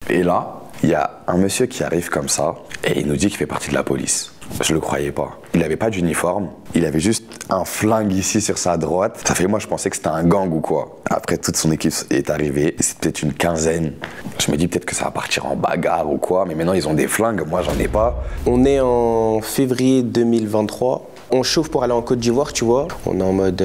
Et là, il y a un monsieur qui arrive comme ça et il nous dit qu'il fait partie de la police. Je le croyais pas. Il avait pas d'uniforme, il avait juste un flingue ici sur sa droite. Ça fait moi je pensais que c'était un gang ou quoi. Après toute son équipe est arrivée, c'est peut-être une quinzaine. Je me dis peut-être que ça va partir en bagarre ou quoi, mais maintenant ils ont des flingues, moi j'en ai pas. On est en février 2023. On chauffe pour aller en Côte d'Ivoire, tu vois. On est en mode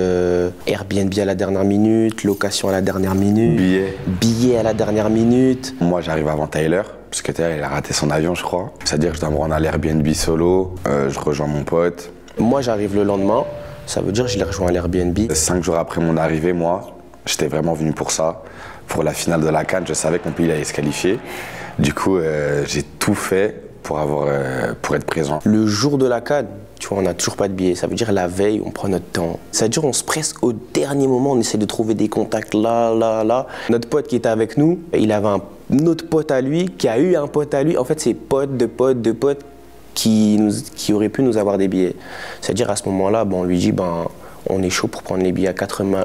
Airbnb à la dernière minute, location à la dernière minute. Billets à la dernière minute. Moi j'arrive avant Tyler, parce que Tyler il a raté son avion je crois. C'est-à-dire que je dois me rendre à l'Airbnb solo, je rejoins mon pote. Moi j'arrive le lendemain, ça veut dire que je l'ai rejoint à l'Airbnb. 5 jours après mon arrivée, moi, j'étais vraiment venu pour ça. Pour la finale de la CAN, je savais que mon pays allait se qualifier. Du coup, j'ai tout fait pour être présent. Le jour de la CAN, tu vois, on n'a toujours pas de billets. Ça veut dire la veille, on prend notre temps. Ça veut dire on se presse au dernier moment, on essaie de trouver des contacts là. Notre pote qui était avec nous, il avait un autre pote à lui qui a eu un pote à lui. En fait, c'est pote de pote qui aurait pu nous avoir des billets. C'est-à-dire à ce moment-là, on lui dit on est chaud pour prendre les billets à 80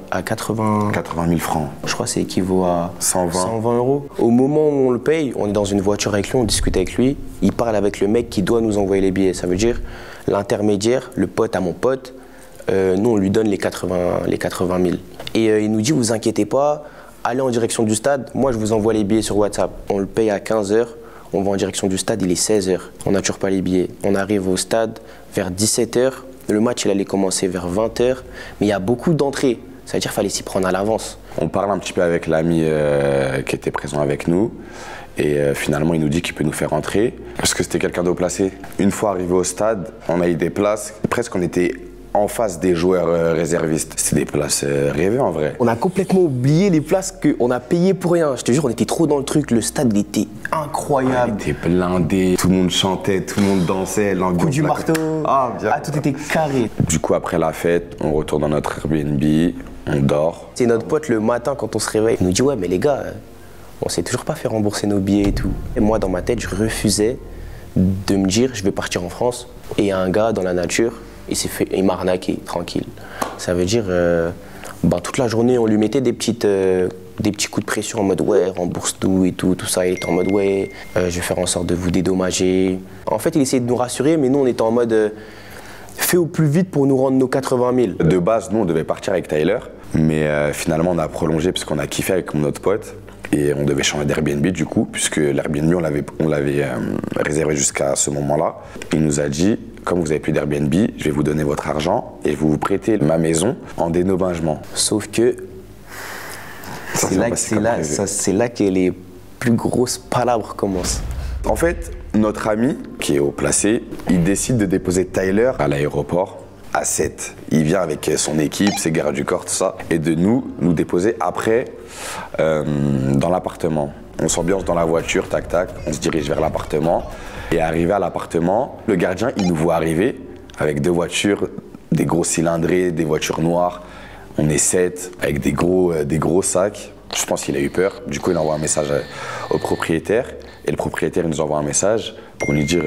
000 francs. Je crois que c'est équivaut à 120 euros. Au moment où on le paye, on est dans une voiture avec lui, on discute avec lui. Il parle avec le mec qui doit nous envoyer les billets. Ça veut dire l'intermédiaire, le pote à mon pote, nous on lui donne les 80 000. Et il nous dit, vous inquiétez pas, allez en direction du stade, moi je vous envoie les billets sur WhatsApp. On le paye à 15 h, on va en direction du stade, il est 16 h. On n'a toujours pas les billets. On arrive au stade vers 17 h. Le match, il allait commencer vers 20 h, mais il y a beaucoup d'entrées. Ça veut dire qu'il fallait s'y prendre à l'avance. On parle un petit peu avec l'ami qui était présent avec nous. Et finalement, il nous dit qu'il peut nous faire entrer parce que c'était quelqu'un de haut placé. Une fois arrivé au stade, on a eu des places. Presque on était en face des joueurs réservistes. C'était des places rêvées en vrai. On a complètement oublié les places qu'on a payées pour rien. Je te jure, on était trop dans le truc. Le stade, il était incroyable. Il était blindé, tout le monde chantait, tout le monde dansait. Coup du marteau. Tout était carré. Du coup, après la fête, on retourne dans notre Airbnb, on dort. C'est notre pote le matin quand on se réveille. Il nous dit, ouais, mais les gars, on sait toujours pas fait rembourser nos billets et tout. Et moi, dans ma tête, je refusais de me dire, je vais partir en France. Et il y a un gars dans la nature, il m'a arnaqué, tranquille. Ça veut dire, toute la journée, on lui mettait des petits coups de pression en mode, ouais, rembourse tout et tout ça. Il était en mode, ouais, je vais faire en sorte de vous dédommager. En fait, il essayait de nous rassurer, mais nous, on était en mode, fais au plus vite pour nous rendre nos 80 000. De base, nous, on devait partir avec Tyler, mais finalement, on a prolongé parce qu'on a kiffé avec mon autre pote. Et on devait changer d'Airbnb du coup, puisque l'Airbnb, on l'avait réservé jusqu'à ce moment-là. Il nous a dit, comme vous n'avez plus d'Airbnb, je vais vous donner votre argent et je vais vous prêter ma maison en dédommagement. Sauf que c'est là que les plus grosses palabres commencent. En fait, notre ami, qui est haut placé, il décide de déposer Tyler à l'aéroport à 7. Il vient avec son équipe, ses gardes du corps, tout ça, et de nous déposer après dans l'appartement. On s'ambiance dans la voiture, tac tac, on se dirige vers l'appartement. Et arrivé à l'appartement, le gardien, il nous voit arriver avec 2 voitures, des gros cylindrés, des voitures noires. On est 7 avec des gros sacs. Je pense qu'il a eu peur. Du coup, il envoie un message au propriétaire. Et le propriétaire, il nous envoie un message pour nous dire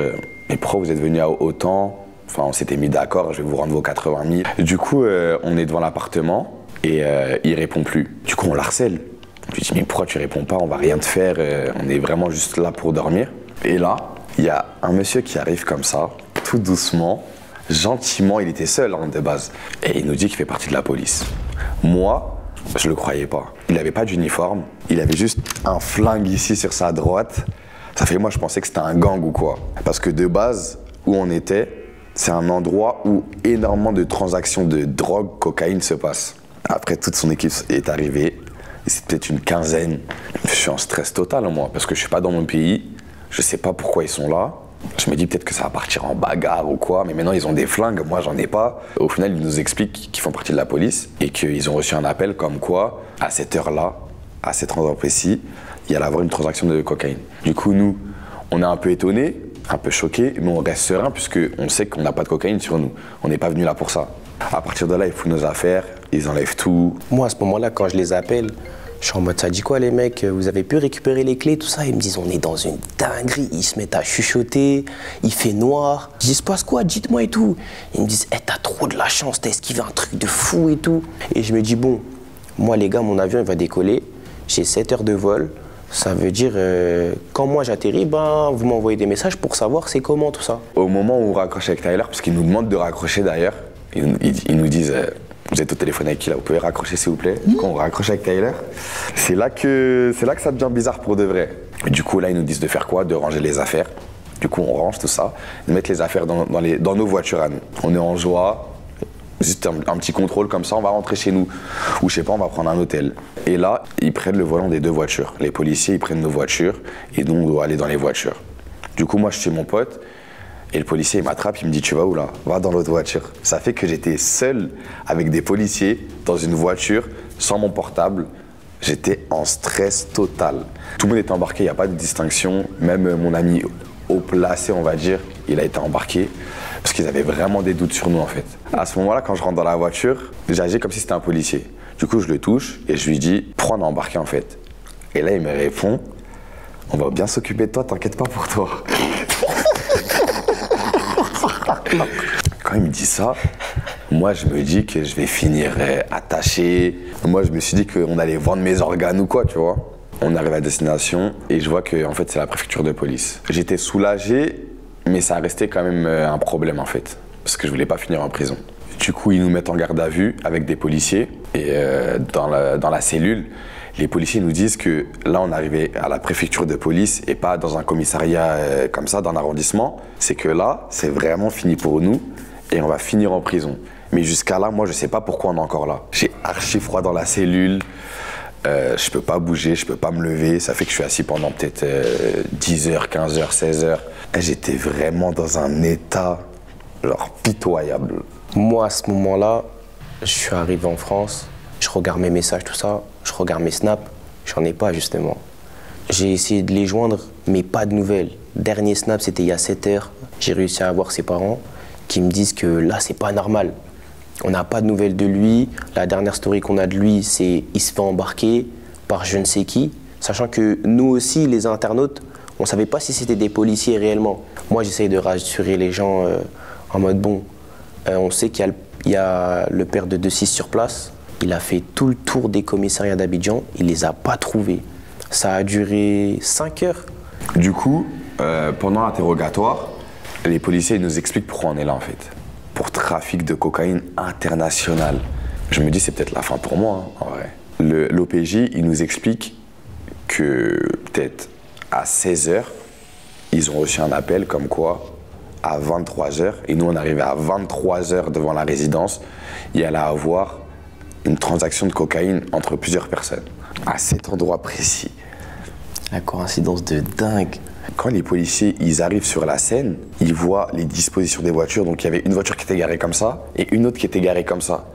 mais pourquoi vous êtes venu à autant? Enfin, on s'était mis d'accord, je vais vous rendre vos 80 000. Du coup, on est devant l'appartement et il répond plus. Du coup, on l'harcèle. Je lui dis, mais pourquoi tu réponds pas? On va rien te faire, on est vraiment juste là pour dormir. Et là, il y a un monsieur qui arrive comme ça, tout doucement, gentiment, il était seul de base. Et il nous dit qu'il fait partie de la police. Moi, je le croyais pas. Il n'avait pas d'uniforme, il avait juste un flingue ici sur sa droite. Ça fait moi, je pensais que c'était un gang ou quoi. Parce que de base, où on était, c'est un endroit où énormément de transactions de drogue, cocaïne se passent. Après, toute son équipe est arrivée. C'est peut-être une quinzaine. Je suis en stress total, moi, parce que je suis pas dans mon pays. Je sais pas pourquoi ils sont là. Je me dis peut-être que ça va partir en bagarre ou quoi, mais maintenant ils ont des flingues, moi j'en ai pas. Au final, ils nous expliquent qu'ils font partie de la police et qu'ils ont reçu un appel comme quoi, à cette heure-là, à cet endroit précis, il y allait avoir une transaction de cocaïne. Du coup, nous, on est un peu étonnés, un peu choqués, mais on reste serein puisqu'on sait qu'on n'a pas de cocaïne sur nous. On n'est pas venu là pour ça. À partir de là, ils foutent nos affaires, ils enlèvent tout. Moi, à ce moment-là, quand je les appelle, je suis en mode, ça dit quoi les mecs? Vous avez pu récupérer les clés, tout ça? Ils me disent, on est dans une dinguerie. Ils se mettent à chuchoter, il fait noir. Je dis, il se passe quoi? Dites-moi et tout. Ils me disent, hey, t'as trop de la chance, t'as esquivé un truc de fou et tout. Et je me dis, bon, moi les gars, mon avion il va décoller. J'ai 7 heures de vol. Ça veut dire, quand moi j'atterris, vous m'envoyez des messages pour savoir c'est comment tout ça. Au moment où on raccroche avec Tyler, parce qu'ils nous demandent de raccrocher d'ailleurs, ils nous disent vous êtes au téléphone avec qui là, vous pouvez raccrocher s'il vous plaît. Quand on raccroche avec Tyler, c'est là que ça devient bizarre pour de vrai. Du coup là ils nous disent de faire quoi? De ranger les affaires. Du coup on range tout ça, de mettre les affaires dans nos voitures à nous. On est en joie. Juste un petit contrôle comme ça, on va rentrer chez nous. Ou je sais pas, on va prendre un hôtel. Et là, ils prennent le volant des deux voitures. Les policiers, ils prennent nos voitures et nous, on doit aller dans les voitures. Du coup, moi, je suis chez mon pote et le policier, il m'attrape, il me dit « Tu vas où là? Va dans l'autre voiture. » Ça fait que j'étais seul avec des policiers dans une voiture, sans mon portable. J'étais en stress total. Tout le monde était embarqué, il n'y a pas de distinction. Même mon ami haut placé, on va dire, il a été embarqué. Parce qu'ils avaient vraiment des doutes sur nous en fait. À ce moment-là, quand je rentre dans la voiture, j'agis comme si c'était un policier. Du coup, je le touche et je lui dis « Pourquoi on est embarqué en fait ?» Et là, il me répond « On va bien s'occuper de toi, t'inquiète pas pour toi. » Quand il me dit ça, moi je me dis que je vais finir attaché. Moi, je me suis dit qu'on allait vendre mes organes ou quoi, tu vois. On arrive à destination et je vois que en fait, c'est la préfecture de police. J'étais soulagé. Mais ça restait quand même un problème en fait, parce que je voulais pas finir en prison. Du coup, ils nous mettent en garde à vue avec des policiers et dans la cellule, les policiers nous disent que là, on arrivait à la préfecture de police et pas dans un commissariat comme ça, dans un arrondissement. C'est que là, c'est vraiment fini pour nous et on va finir en prison. Mais jusqu'à là, moi, je sais pas pourquoi on est encore là. J'ai archi froid dans la cellule. Je peux pas bouger, je peux pas me lever. Ça fait que je suis assis pendant peut-être 10 heures, 15 heures, 16 heures. J'étais vraiment dans un état genre pitoyable. Moi, à ce moment-là, je suis arrivé en France, je regarde mes messages, tout ça, je regarde mes snaps, j'en ai pas justement. J'ai essayé de les joindre, mais pas de nouvelles. Dernier snap, c'était il y a 7 heures. J'ai réussi à avoir ses parents qui me disent que là, c'est pas normal. On n'a pas de nouvelles de lui. La dernière story qu'on a de lui, c'est il se fait embarquer par je ne sais qui. Sachant que nous aussi, les internautes, on ne savait pas si c'était des policiers réellement. Moi, j'essaye de rassurer les gens en mode bon, on sait qu'il y a le père de 2-6 sur place. Il a fait tout le tour des commissariats d'Abidjan. Il ne les a pas trouvés. Ça a duré 5 heures. Du coup, pendant l'interrogatoire, les policiers nous expliquent pourquoi on est là en fait. Pour trafic de cocaïne international. Je me dis c'est peut-être la fin pour moi, hein, en vrai. L'OPJ, il nous explique que peut-être à 16h, ils ont reçu un appel comme quoi à 23h, et nous on arrivait à 23h devant la résidence, il y allait avoir une transaction de cocaïne entre plusieurs personnes, à cet endroit précis. La coïncidence de dingue. Quand les policiers ils arrivent sur la scène, ils voient les dispositions des voitures. Donc il y avait une voiture qui était garée comme ça et une autre qui était garée comme ça.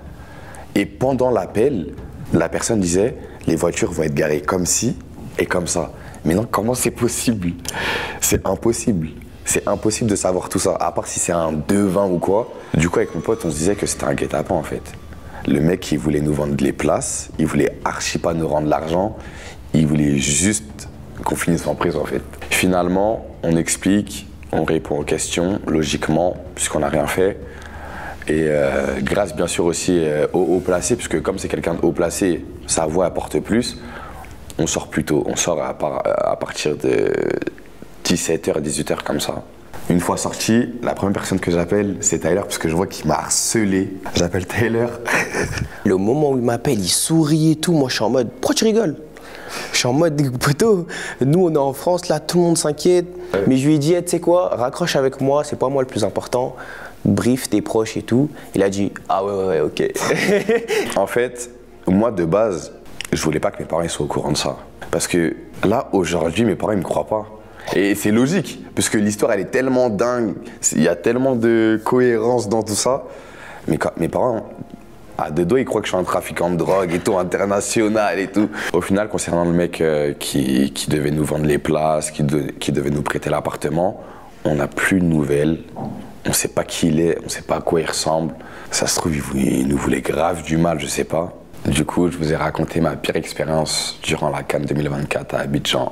Et pendant l'appel, la personne disait les voitures vont être garées comme ci et comme ça. Mais non, comment c'est possible? C'est impossible. C'est impossible de savoir tout ça, à part si c'est un devin ou quoi. Du coup, avec mon pote, on se disait que c'était un guet-apens en fait. Le mec, il voulait nous vendre les places, il voulait archi pas nous rendre l'argent, il voulait juste qu'on finisse en prison en fait. Finalement, on explique, on répond aux questions, logiquement, puisqu'on n'a rien fait. Et grâce bien sûr aussi au haut placé, puisque comme c'est quelqu'un de haut placé, sa voix apporte plus, on sort plus tôt. On sort à partir de 17h, 18h comme ça. Une fois sorti, la première personne que j'appelle, c'est Tyler, parce que je vois qu'il m'a harcelé. J'appelle Tyler. Le moment où il m'appelle, il sourit et tout. Moi, je suis en mode, pourquoi tu rigoles? Je suis en mode, poteau, nous on est en France, là, tout le monde s'inquiète. Ouais. Mais je lui ai dit, hey, tu sais quoi, raccroche avec moi, c'est pas moi le plus important. Brief tes proches et tout. Il a dit, ah ouais, ok. En fait, moi de base, je voulais pas que mes parents soient au courant de ça. Parce que là, aujourd'hui, mes parents, ils me croient pas. Et c'est logique, parce que l'histoire, elle est tellement dingue, il y a tellement de cohérence dans tout ça. Mais quand mes parents, à deux doigts, ils croient que je suis un trafiquant de drogue et tout, international et tout. Au final, concernant le mec qui devait nous vendre les places, qui devait nous prêter l'appartement, on n'a plus de nouvelles. On ne sait pas qui il est, on ne sait pas à quoi il ressemble. Ça se trouve, il nous voulait grave du mal, je sais pas. Du coup, je vous ai raconté ma pire expérience durant la CAN 2024 à Abidjan.